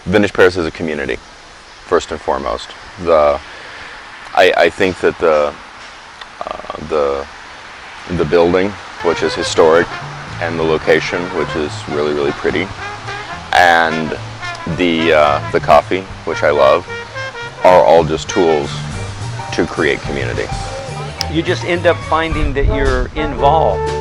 Vintage Paris is a community, first and foremost. I think that the building, which is historic, and the location, which is really, really pretty, and the coffee, which I love, are all just tools to create community. You just end up finding that you're involved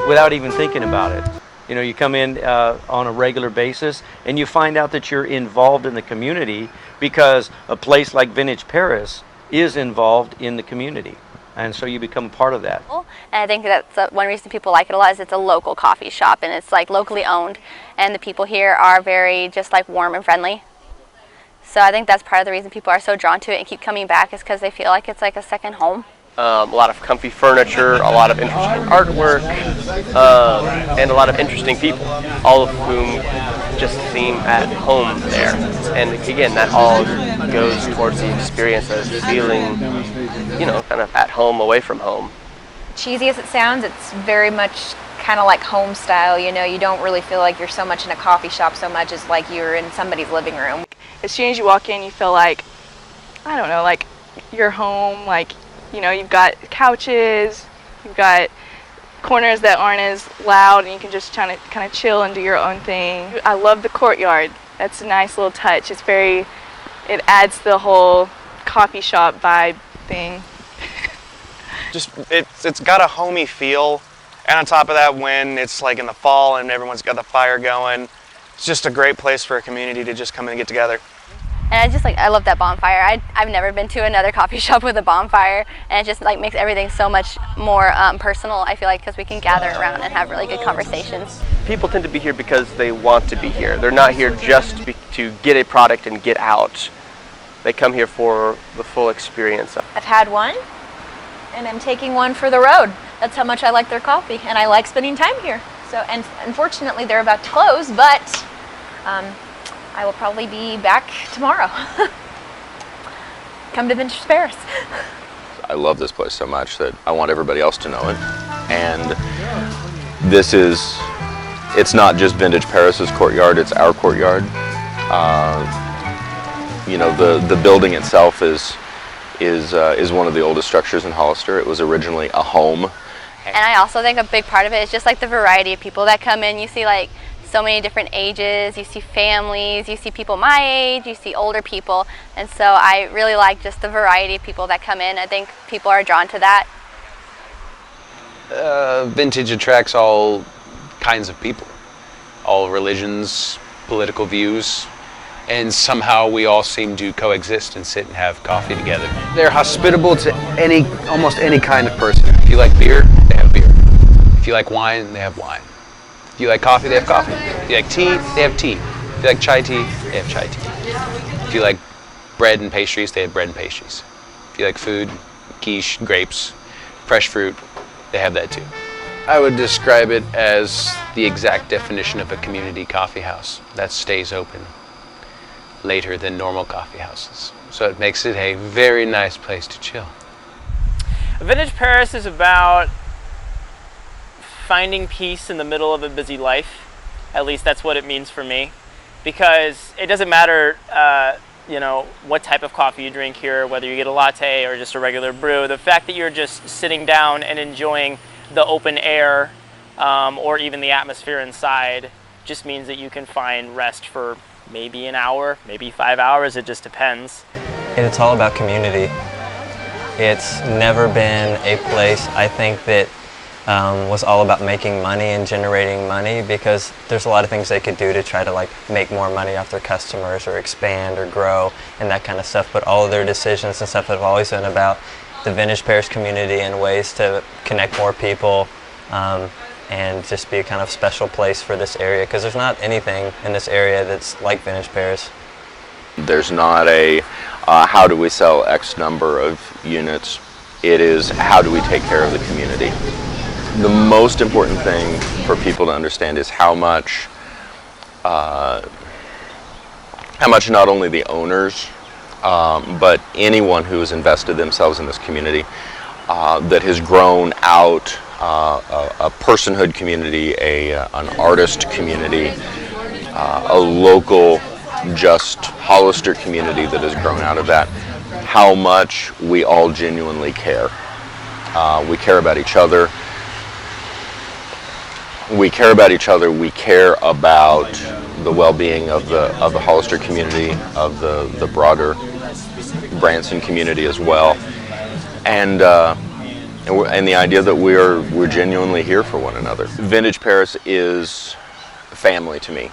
without even thinking about it. You know, you come in on a regular basis and you find out that you're involved in the community because a place like Vintage Paris is involved in the community. And so you become part of that. And I think that's one reason people like it a lot is it's a local coffee shop and it's like locally owned. And the people here are very just like warm and friendly. So I think that's part of the reason people are so drawn to it and keep coming back is because they feel like it's like a second home. A lot of comfy furniture, a lot of interesting artwork, and a lot of interesting people, all of whom just seem at home there. And again, that all goes towards the experience of feeling, you know, kind of at home away from home. Cheesy as it sounds, it's very much kind of like home style, you know, you don't really feel like you're so much in a coffee shop so much as like you're in somebody's living room. As soon as you walk in, you feel like, I don't know, like you're home, like, you know, you've got couches, you've got corners that aren't as loud, and you can just kind of chill and do your own thing. I love the courtyard. That's a nice little touch. It adds the whole coffee shop vibe thing. Just it's got a homey feel, and on top of that, when it's like in the fall and everyone's got the fire going, it's just a great place for a community to just come in and get together. And I love that bonfire. I've never been to another coffee shop with a bonfire, and it just like makes everything so much more personal, I feel like, because we can gather around and have really good conversations. People tend to be here because they want to be here. They're not here just to get a product and get out. They come here for the full experience. I've had one, and I'm taking one for the road. That's how much I like their coffee, and I like spending time here. So, and unfortunately, they're about to close, but I will probably be back tomorrow. Come to Vintage Paris. I love this place so much that I want everybody else to know it. And it's not just Vintage Paris's courtyard, it's our courtyard. You know, the building itself is one of the oldest structures in Hollister. It was originally a home. And I also think a big part of it is just like the variety of people that come in. You see like so many different ages, you see families, you see people my age, you see older people, and so I really like just the variety of people that come in. I think people are drawn to that. Vintage attracts all kinds of people, all religions, political views, and somehow we all seem to coexist and sit and have coffee together. They're hospitable to almost any kind of person. If you like beer, they have beer. If you like wine, they have wine. If you like coffee, they have coffee. If you like tea, they have tea. If you like chai tea, they have chai tea. If you like bread and pastries, they have bread and pastries. If you like food, quiche, grapes, fresh fruit, they have that too. I would describe it as the exact definition of a community coffee house that stays open later than normal coffee houses. So it makes it a very nice place to chill. Vintage Paris is about finding peace in the middle of a busy life. At least that's what it means for me, because it doesn't matter you know, what type of coffee you drink here, whether you get a latte or just a regular brew. The fact that you're just sitting down and enjoying the open air or even the atmosphere inside just means that you can find rest for maybe an hour, maybe 5 hours, it just depends. It's all about community. It's never been a place, I think, that was all about making money and generating money, because there's a lot of things they could do to try to like make more money off their customers or expand or grow and that kind of stuff, but all of their decisions and stuff have always been about the Vintage Paris community and ways to connect more people and just be a kind of special place for this area, because there's not anything in this area that's like Vintage Paris. There's not a how do we sell X number of units. It is how do we take care of the community. The most important thing for people to understand is how much not only the owners, but anyone who has invested themselves in this community, that has grown out a personhood community, an artist community, a local just Hollister community that has grown out of that, how much we all genuinely care. We care about each other. We care about each other. We care about the well-being of the Hollister community, of the broader Branson community as well, and the idea that we're genuinely here for one another. Vintage Paris is family to me.